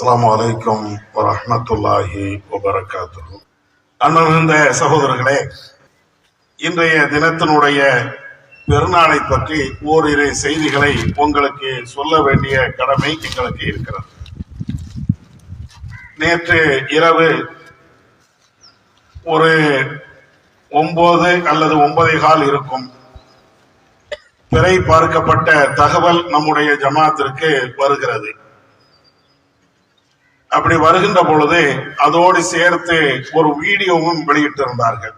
அஸ்ஸலாமு அலைக்கும் வரஹ்மத்துல்லாஹி வபரகாத்துஹு. அன்பிருந்த சகோதரர்களே, இன்றைய தினத்தினுடைய பெருநாளை பற்றி ஓரிரு செய்திகளை உங்களுக்கு சொல்ல வேண்டிய கடமை எங்களுக்கு இருக்கிறது. நேற்று இரவு ஒரு 9 அல்லது 9:15 இருக்கும் பிறை பார்க்கப்பட்ட தகவல் நம்முடைய ஜமாத்திற்கு வருகிறது. அப்படி வருகின்ற பொழுது அதோடு சேர்த்து ஒரு வீடியோவும் வெளியிட்டிருந்தார்கள்.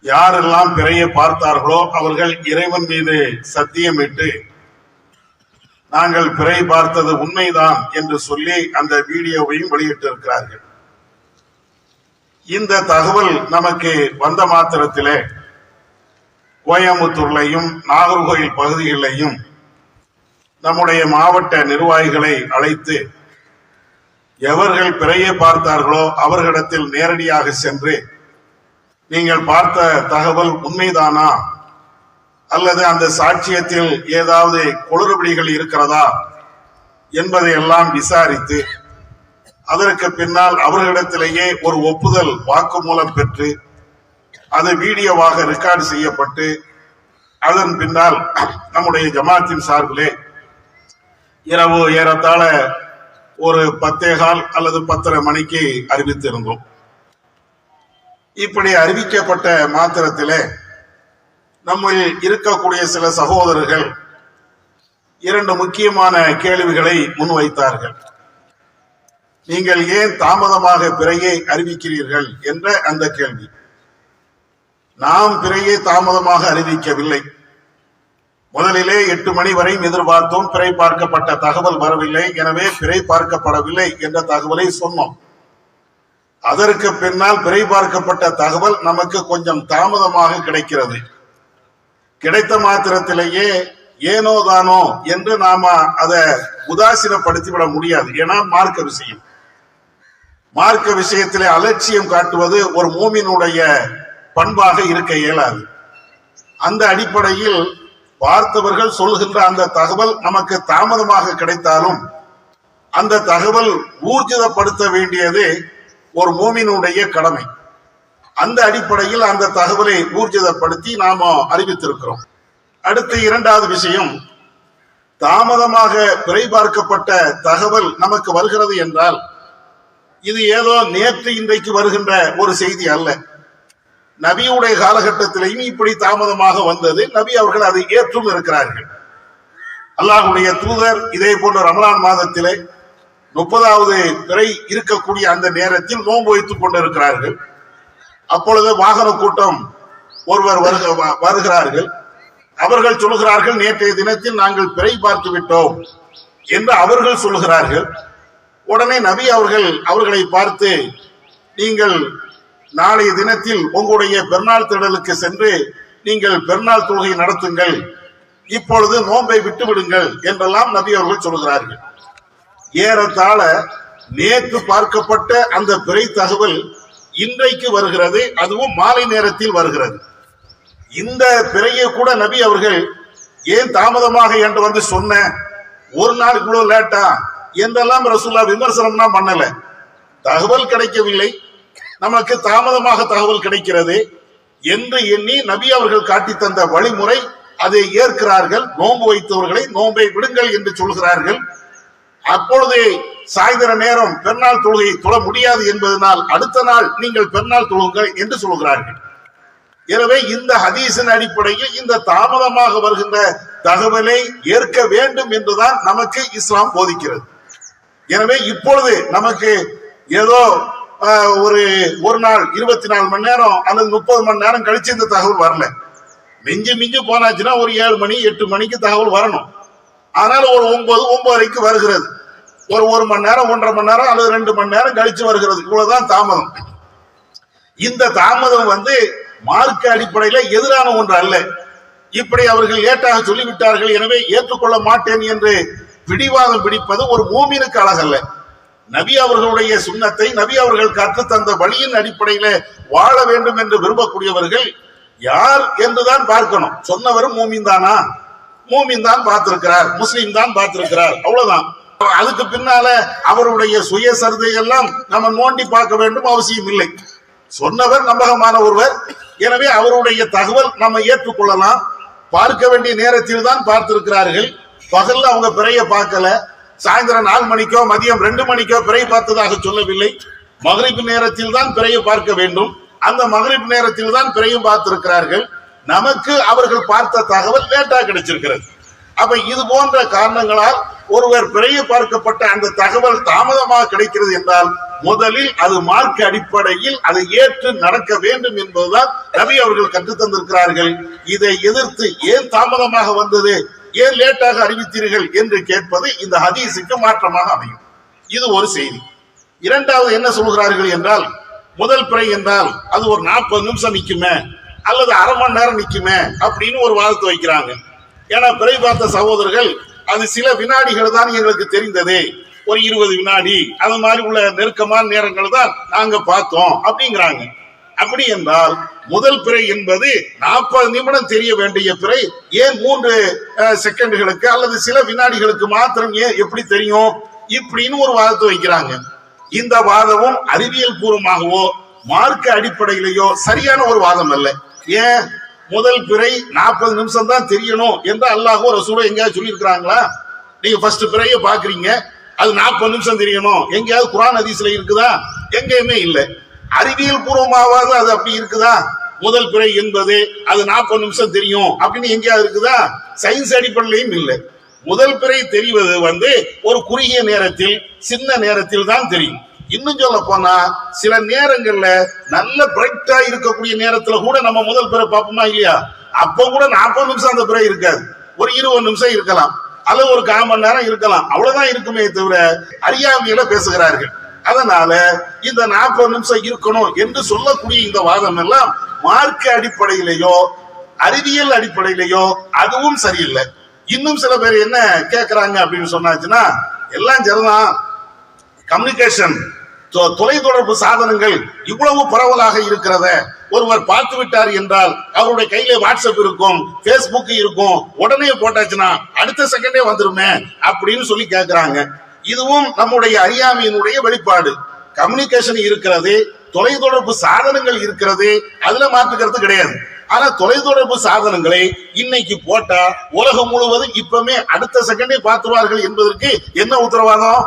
யாரெல்லாம் பிறையை பார்த்தார்களோ அவர்கள் இறைவன் மீது சத்தியமிட்டு நாங்கள் பிறை பார்த்தது உண்மைதான் என்று சொல்லி அந்த வீடியோவையும் வெளியிட்டிருக்கிறார்கள். இந்த தகவல் நமக்கு வந்த மாத்திரத்திலே கோயம்புத்தூர்லையும் நாகர்கோயில் பகுதிகளிலையும் நம்முடைய மாவட்ட நிர்வாகிகளை அழைத்து எவர்கள் பிறையை பார்த்தார்களோ அவர்களிடத்தில் நேரடியாக சென்று நீங்கள் பார்த்த தகவல் உண்மைதானா அல்லது அந்த சாட்சியத்தில் ஏதாவது குளறுபடிகள் இருக்கிறதா என்பதை எல்லாம் விசாரித்து அதற்கு பின்னால் அவர்களிடத்திலேயே ஒரு ஒப்புதல் வாக்குமூலம் பெற்று அது வீடியோவாக ரெக்கார்டு செய்யப்பட்டு அதன் பின்னால் நம்முடைய ஜமாத்தின் சார்பிலே இரவு ஏறத்தாழ ஒரு 10:15 அல்லது 10:30 மணிக்கு அறிவித்திருந்தோம். இப்படி அறிவிக்கப்பட்ட மாத்திரத்திலே நம்ம இருக்கக்கூடிய சில சகோதரர்கள் 2 முக்கியமான கேள்விகளை முன்வைத்தார்கள். நீங்கள் ஏன் தாமதமாக பிறையை அறிவிக்கிறீர்கள் என்ற அந்த கேள்வி. நாம் பிறையை தாமதமாக அறிவிக்கவில்லை. முதலிலே 8 மணி வரையும் எதிர்பார்த்தோம். பிறை பார்க்கப்பட்ட தகவல் வரவில்லை, எனவே பிறை பார்க்கப்படவில்லை என்ற தகவலை சொன்னோம். அதற்கு பின்னால் பிறை பார்க்கப்பட்ட தகவல் நமக்கு கொஞ்சம் தாமதமாக கிடைக்கிறது. கிடைத்த மாத்திரத்திலேயே ஏனோ தானோ என்று நாம அதை உதாசீனப்படுத்திவிட முடியாது. ஏன்னா மார்க்க விஷயத்திலே அலட்சியம் காட்டுவது ஒரு மூமினுடைய பண்பாக இருக்க இயலாது. அந்த அடிப்படையில் பார்த்தவர்கள் சொல்கின்ற அந்த தகவல் நமக்கு தாமதமாக கிடைத்தாலும் அந்த தகவல் ஊர்ஜிதப்படுத்த வேண்டியது ஒரு மூமினுடைய கடமை. அந்த அடிப்படையில் அந்த தகவலை ஊர்ஜிதப்படுத்தி நாம அறிவித்திருக்கிறோம். அடுத்து 2வது விஷயம், தாமதமாக பிறை பார்க்கப்பட்ட தகவல் நமக்கு வருகிறது என்றால் இது ஏதோ நேற்று இன்றைக்கு வருகின்ற ஒரு செய்தி அல்ல. நபியுடைய காலகட்டத்திலேயும் இப்படி தாமதமாக வந்தது. நபி அவர்கள் அதை ஏற்றும் இருக்கிறார்கள். அல்லாஹ்வுடைய தூதர் இதே போன்ற ரமலான் மாதத்திலே 30வது பிறை இருக்கக்கூடிய அந்த நேரத்தில் நோன்பு வைத்துக் கொண்டிருக்கிறார்கள். அப்பொழுது வாகன கூட்டம் ஒருவர் வருகிறார்கள். அவர்கள் சொல்கிறார்கள், நேற்றைய தினத்தில் நாங்கள் பிறை பார்த்து விட்டோம் என்று அவர்கள் சொல்கிறார்கள். உடனே நபி அவர்களை பார்த்து, நீங்கள் நாளைய தினத்தில் உங்களுடைய பெருநாள் திடலுக்கு சென்று நீங்கள் பெருநாள் தொழுகை நடத்துங்கள், இப்பொழுது நோன்பை விட்டு விடுங்கள் என்றெல்லாம் நபி அவர்கள் சொல்கிறார்கள். ஏறத்தாழ நேற்று பார்க்கப்பட்ட அந்த பிறை தகவல் இன்றைக்கு வருகிறது, அதுவும் மாலை நேரத்தில் வருகிறது. இந்த பிறையை கூட நபி அவர்கள் ஏன் தாமதமாக என்று வந்து சொன்ன, ஒரு நாள் கூட லேட்டா என்றெல்லாம் ரசூலுல்லாஹ் விமர்சனம்னா பண்ணல. தகவல் கிடைக்கவில்லை, நமக்கு தாமதமாக தகவல் கிடைக்கிறது என்று எண்ணி நபி அவர்கள் காட்டி தந்த வழிமுறை அதை ஏற்கிறார்கள். நோன்பு வைத்தவர்களை நோன்பை விடுங்கள் என்று சொல்கிறார்கள். அப்பொழுது சாயந்தர நேரம் பெருநாள் தொழுகை தொழ முடியாது என்பதனால் அடுத்த நாள் நீங்கள் பெருநாள் தொழுங்கள் என்று சொல்கிறார்கள். எனவே இந்த ஹதீஸின் அடிப்படையில் இந்த தாமதமாக வருகின்ற தகவலை ஏற்க வேண்டும் என்றுதான் நமக்கு இஸ்லாம் போதிக்கிறது. எனவே இப்பொழுது நமக்கு ஏதோ ஒரு நாள் 24 மணி நேரம் அல்லது 30 மணி நேரம் கழிச்சு இந்த தகவல் வரல. மிஞ்சி போனாச்சுன்னா ஒரு 7 மணி 8 மணிக்கு தகவல் வரணும். அதனால ஒரு 9:30 வருகிறது. ஒரு 1 மணி நேரம் 1.5 மணி நேரம் அல்லது 2 மணி நேரம் கழிச்சு வருகிறது. இவ்வளவுதான் தாமதம். இந்த தாமதம் மார்க்க அடிப்படையில எதிரான ஒன்று அல்ல. இப்படி அவர்கள் லேட்டாக சொல்லிவிட்டார்கள், எனவே ஏற்றுக்கொள்ள மாட்டேன் என்று பிடிவாதம் பிடிப்பது ஒரு மூமினுக்கு அழகல்ல. நபி அவர்களுடைய சுன்னத்தை நபி அவர்கள் கற்று தந்த வழியின் அடிப்படையில வாழ வேண்டும் என்று விரும்பக்கூடியவர்கள் யார் என்றுதான் பார்க்கணும். சொன்னவரும் மூமின் தானா? மூமின் தான் பார்த்திருக்கிறார், முஸ்லீம் தான் பார்த்திருக்கிறார், அவ்வளவுதான். அதுக்கு பின்னால அவருடைய சுயசரிதை எல்லாம் நம்ம நோண்டி பார்க்க வேண்டும் அவசியம் இல்லை. சொன்னவர் நம்பகமான ஒருவர், எனவே அவருடைய தகவல் நம்ம ஏற்றுக்கொள்ளலாம். பார்க்க வேண்டிய நேரத்தில் தான் பார்த்திருக்கிறார்கள். பகல்ல அவங்க பிறைய பார்க்கல, சாயந்தரம் 4 மணிக்கோ மதியம் 2 மணிக்கோ பிறை பார்த்ததாக சொல்லவில்லை. மகரிப் நேரத்தில் தான் பிறைய பார்க்க வேண்டும். அந்த மகரிப் நேரத்தில் தான் பிறையும் பார்த்திருக்கிறார்கள். நமக்கு அவர்கள் பார்த்த தகவல் லேட்டா கிடைச்சிருக்கிறது. அப்ப இது போன்ற காரணங்களால் ஒருவர் பிறைய பார்க்கப்பட்ட அந்த தகவல் தாமதமாக கிடைக்கிறது என்றால் முதலில் அது மார்க்க அடிப்படையில் அதை ஏற்று நடக்க வேண்டும் என்பதுதான் நபி அவர்கள் கற்றுத் தந்திருக்கிறார்கள். இதை எதிர்த்து ஏன் தாமதமாக வந்தது, ஏன் லேட்டாக அறிவித்தீர்கள் என்று கேட்பது இந்த ஹதீஸுக்கு மாற்றமாக அமையும். இது ஒரு செய்தி. இரண்டாவது என்ன சொல்கிறார்கள் என்றால், முதல் பிறை என்றால் அது ஒரு 40 நிமிஷம் நிக்குமே அல்லது அரை மணி நேரம் நிக்குமே அப்படின்னு ஒரு வாதத்தை வைக்கிறாங்க. ஏன்னா பிறை பார்த்த சகோதரர்கள் அது சில வினாடிகள் தான் எங்களுக்கு தெரிந்தது, ஒரு 20 வினாடி அது மாதிரி உள்ள நெருக்கமான நேரங்கள் தான் நாங்க பார்த்தோம் அப்படிங்கிறாங்க. அப்படி என்றால் முதல் பிறை என்பது 40 நிமிடம் தெரிய வேண்டிய பிறை ஏன் 3 செகண்டுகளுக்கு அல்லது சில வினாடிகளுக்கு மாத்திரம் ஏன் எப்படி தெரியும் இப்படின்னு ஒரு வாதத்தை வைக்கிறாங்க. இந்த வாதமும் அறிவியல் பூர்வமாகவோ மார்க்க அடிப்படையிலேயோ சரியான ஒரு வாதம் அல்ல. ஏன் முதல் பிறை 40 நிமிஷம் தான் தெரியணும் என்று அல்லாஹ் ரசூலும் எங்கேயாவது சொல்லி இருக்கிறாங்களா? நீங்க ஃபர்ஸ்ட் பிறைய பாக்குறீங்க, அது 40 நிமிஷம் தெரியணும், எங்கேயாவது குர்ஆன் ஹதீஸ்ல இருக்குதா? எங்கேயுமே இல்லை. அறிவியல் பூர்வமாவது அது அப்படி இருக்குதா? முதல் பிறை என்பது அது 40 நிமிஷம் தெரியும் அப்படின்னு எங்கேயாவது இருக்குதா? சயின்ஸ் அடிப்படையிலையும் இல்லை. முதல் பிறை தெரிவது ஒரு குறுகிய நேரத்தில், சின்ன நேரத்தில் தான் தெரியும். இன்னும் சொல்ல போனா சில நேரங்கள்ல நல்ல பிரைட்டா இருக்கக்கூடிய நேரத்துல கூட நம்ம முதல் பிறை பார்ப்போமா இல்லையா? அப்ப கூட 40 நிமிஷம் அந்த பிறை இருக்காது, ஒரு 20 நிமிஷம் இருக்கலாம் அல்லது ஒரு 1/4 மணி நேரம் இருக்கலாம், அவ்வளவுதான் இருக்குமே தவிர அறியாமையில பேசுகிறார்கள். அதனால இந்த 40 நிமிஷம் இருக்கணும் என்று சொல்லக்கூடிய இந்த வாதம் எல்லாம் மார்க்க அடிப்படையிலேயோ அறிவியல் அடிப்படையிலேயோ அதுவும் சரியில்லை. இன்னும் சில பேர் என்ன கேட்கிறாங்க அப்படின்னு சொன்னாச்சுன்னா, எல்லாம் சரிதான், கம்யூனிகேஷன் தொலைத்தொடர்பு சாதனங்கள் இவ்வளவு பரவலாக இருக்கிறத ஒருவர் பார்த்து விட்டார் என்றால் அவருடைய கையில வாட்ஸ்அப் இருக்கும், பேஸ்புக் இருக்கும், உடனே போட்டாச்சுன்னா அடுத்த செகண்டே வந்துருமே அப்படின்னு சொல்லி கேட்கிறாங்க. இதுவும் நம்முடைய அறியாமையினுடைய வெளிப்பாடு. கம்யூனிகேஷன் இருக்கிறது, தொலைத்தொடர்பு சாதனங்கள் இருக்கிறது, அதுல மாற்றுக்கிறது கிடையாது. ஆனா தொலைத்தொடர்பு சாதனங்களை இன்னைக்கு போட்டா உலகம் முழுவதும் இப்பவுமே அடுத்த செகண்டே பார்த்துருவார்கள் என்பதற்கு என்ன உத்தரவாதம்?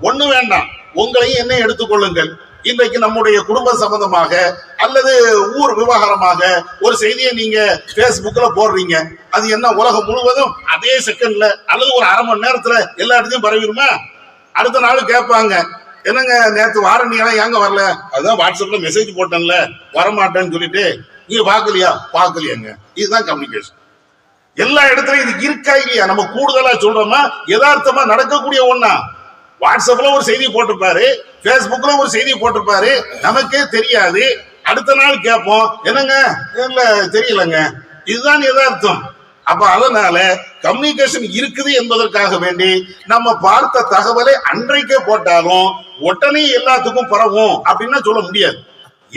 ஒண்ணு வேண்டாம், உங்களையும் என்ன எடுத்துக்கொள்ளுங்கள். இன்றைக்கு நம்முடைய குடும்ப சம்பந்தமாக அல்லது ஊர் விவகாரமாக ஒரு செய்தியை நீங்க பேஸ்புக்ல போடுறீங்க, அது என்ன உலகம் முழுவதும் அதே செகண்ட்ல அல்லது ஒரு அரை மணி நேரத்துல எல்லா இடத்தையும் பரவிடுமா? அடுத்த நாள் கேட்பாங்க, என்னங்க நேற்று வாரண்டியெல்லாம் ஏங்க வரல? அதுதான் வாட்ஸ்அப்ல மெசேஜ் போட்டேன்ல, வரமாட்டேன்னு சொல்லிட்டு நீங்க பாக்கலையாங்க. இதுதான் கம்யூனிகேஷன். எல்லா இடத்துலயும் இது இருக்கா இல்லையா? நம்ம கூடுதலா சொல்றோமா யதார்த்தமா நடக்கக்கூடிய ஒண்ணா? வாட்ஸ்அப்ல ஒரு செய்தி போட்டிருப்பாரு, பேஸ்புக்ல ஒரு செய்தி போட்டிருப்பாரு, நமக்கே தெரியாது. அடுத்த நாள் கேட்போம், என்னங்க இல்ல தெரியலங்க. இதுதான் யதார்த்தம். அப்ப அதனால கம்யூனிகேஷன் இருக்குது என்பதற்காக வேண்டி நம்ம பார்த்த தகவலை அன்றைக்கே போட்டாலும் உடனே எல்லாத்துக்கும் பரவும் அப்படின்னு சொல்ல முடியாது.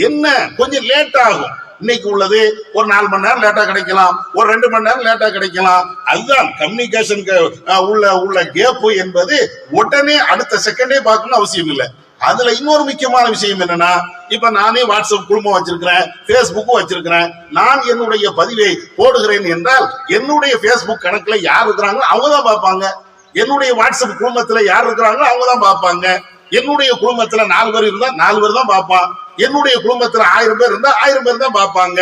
என்ன கொஞ்சம் லேட் ஆகும். இன்னைக்கு உள்ளது ஒரு 4 மணி நேரம் லேட்டா கிடைக்கலாம், ஒரு 2 மணி நேரம் லேட்டா கிடைக்கலாம். அதுதான் கம்யூனிகேஷன் உள்ள கேப் என்பது உடனே அடுத்த செகண்டே பார்க்கணும் அவசியம் இல்லை. அதுல இன்னொரு முக்கியமான விஷயம் என்னன்னா, இப்ப நானே வாட்ஸ்அப் குழுமம் வச்சிருக்கிறேன், பேஸ்புக்கும் வச்சிருக்கிறேன். நான் என்னுடைய பதிவை போடுகிறேன் என்றால் என்னுடைய பேஸ்புக் கணக்குல யார் இருக்கிறாங்களோ அவங்கதான் பார்ப்பாங்க, என்னுடைய வாட்ஸ்அப் குழுமத்துல யார் இருக்கிறாங்களோ அவங்கதான் பார்ப்பாங்க. என்னுடைய குடும்பத்துல 4 பேர் இருந்தா 4 பேர் தான் பார்ப்பான், என்னுடைய குடும்பத்துல 1000 பேர் இருந்தா 1000 பேர் தான் பார்ப்பாங்க.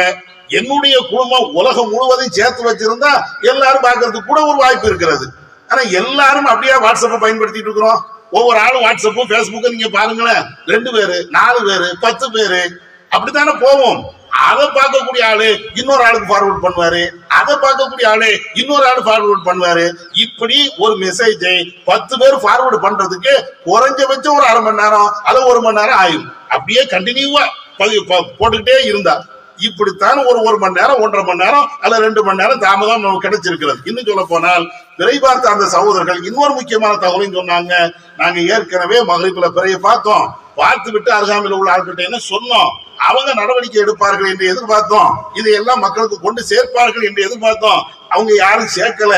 என்னுடைய குடும்பம் உலகம் முழுவதும் சேர்த்து வச்சிருந்தா எல்லாரும் பார்க்கறதுக்கு கூட ஒரு வாய்ப்பு இருக்கிறது. ஆனா எல்லாரும் அப்படியே வாட்ஸ்அப்பை பயன்படுத்திட்டு இருக்கிறோம். ஒவ்வொரு ஆளும் வாட்ஸ்அப்பும் பேஸ்புக்கும் நீங்க பாருங்களேன், 2 பேரு 4 பேரு 10 பேரு அப்படித்தானே போவோம். அதை பார்க்கக்கூடிய ஆளு இன்னொரு ஆளுக்கு ஃபார்வர்ட் பண்ணுவாரு, அதை பார்க்கக்கூடிய ஆளு இன்னொரு ஆளு ஃபார்வர்ட் பண்ணுவாரு. இப்படி ஒரு மெசேஜை 10 பேர் ஃபார்வர்ட் பண்றதுக்கு குறைஞ்சபட்சம் ஒரு அரை மணி நேரம் அல்லது 1 மணி நேரம் ஆகும். அப்படியே கண்டினியூவா போட்டுக்கிட்டே இருந்தா இப்படித்தான் ஒரு மணி நேரம் 1.5 மணி நேரம் அல்ல 2 மணி நேரம் தாமதம் நமக்கு கிடைச்சிருக்கிறது. இன்னும் சொல்ல போனால் பிறை பார்த்த அந்த சகோதரர்கள் இன்னொரு முக்கியமான தகவலையும் சொன்னாங்க. நாங்க ஏற்கனவே மகரிப்ல பிறையை பார்த்தோம், பார்த்து விட்டு அருகாமையில் உள்ள ஆட்கிட்ட என்ன சொன்னோம், அவங்க நடவடிக்கை எடுப்பார்கள் என்று எதிர்பார்த்தோம், இதையெல்லாம் மக்களுக்கு கொண்டு சேர்ப்பார்கள் என்று எதிர்பார்த்தோம். அவங்க யாரும் சேர்க்கல.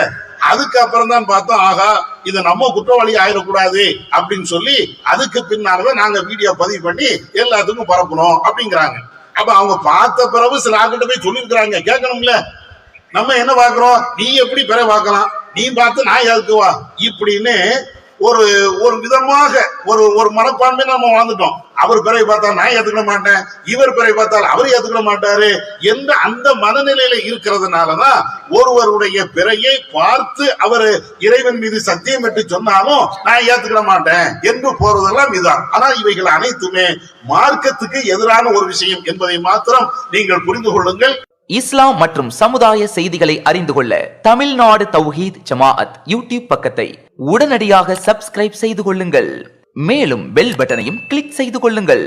அதுக்கப்புறம் தான் பார்த்தோம், ஆகா இது நம்ம குற்றவாளி ஆயிடக்கூடாது அப்படின்னு சொல்லி அதுக்கு பின்னால்தான் நாங்க வீடியோ பதிவு பண்ணி எல்லாத்துக்கும் பரப்பணும் அப்படிங்கிறாங்க. அப்ப அவங்க பார்த்த பிறகு சில ஆக்கிட்ட போய் சொல்லியிருக்கிறாங்க, கேட்கணும்ல. நம்ம என்ன பாக்குறோம், நீ எப்படி பிற பார்க்கலாம், நீ பார்த்து நான் எதுக்குவா இப்படின்னு ஒரு ஒரு விதமாக ஒரு மனப்பான்மை நம்ம வாழ்ந்துட்டோம். அவர் பிறகு பார்த்தா நான் ஏத்துக்கிட மாட்டேன், இவர் பிறகு பார்த்தால் அவர் ஏத்துக்கிட மாட்டாரு என்ற அந்த மனநிலையில இருக்கிறதுனாலதான் ஒருவருடைய பிறையை பார்த்து அவர் இறைவன் மீது சத்தியம் விட்டு சொன்னாலும் நான் ஏத்துக்கிட மாட்டேன் என்று போறதெல்லாம் இதுதான். ஆனால் இவைகள் அனைத்துமே மார்க்கத்துக்கு எதிரான ஒரு விஷயம் என்பதை மாத்திரம் நீங்கள் புரிந்து கொள்ளுங்கள். இஸ்லாம் மற்றும் சமுதாய செய்திகளை அறிந்து கொள்ள தமிழ்நாடு தௌஹீத் ஜமாஅத் யூடியூப் பக்கத்தை உடனடியாக சப்ஸ்கிரைப் செய்து கொள்ளுங்கள். மேலும் பெல் பட்டனையும் கிளிக் செய்து கொள்ளுங்கள்.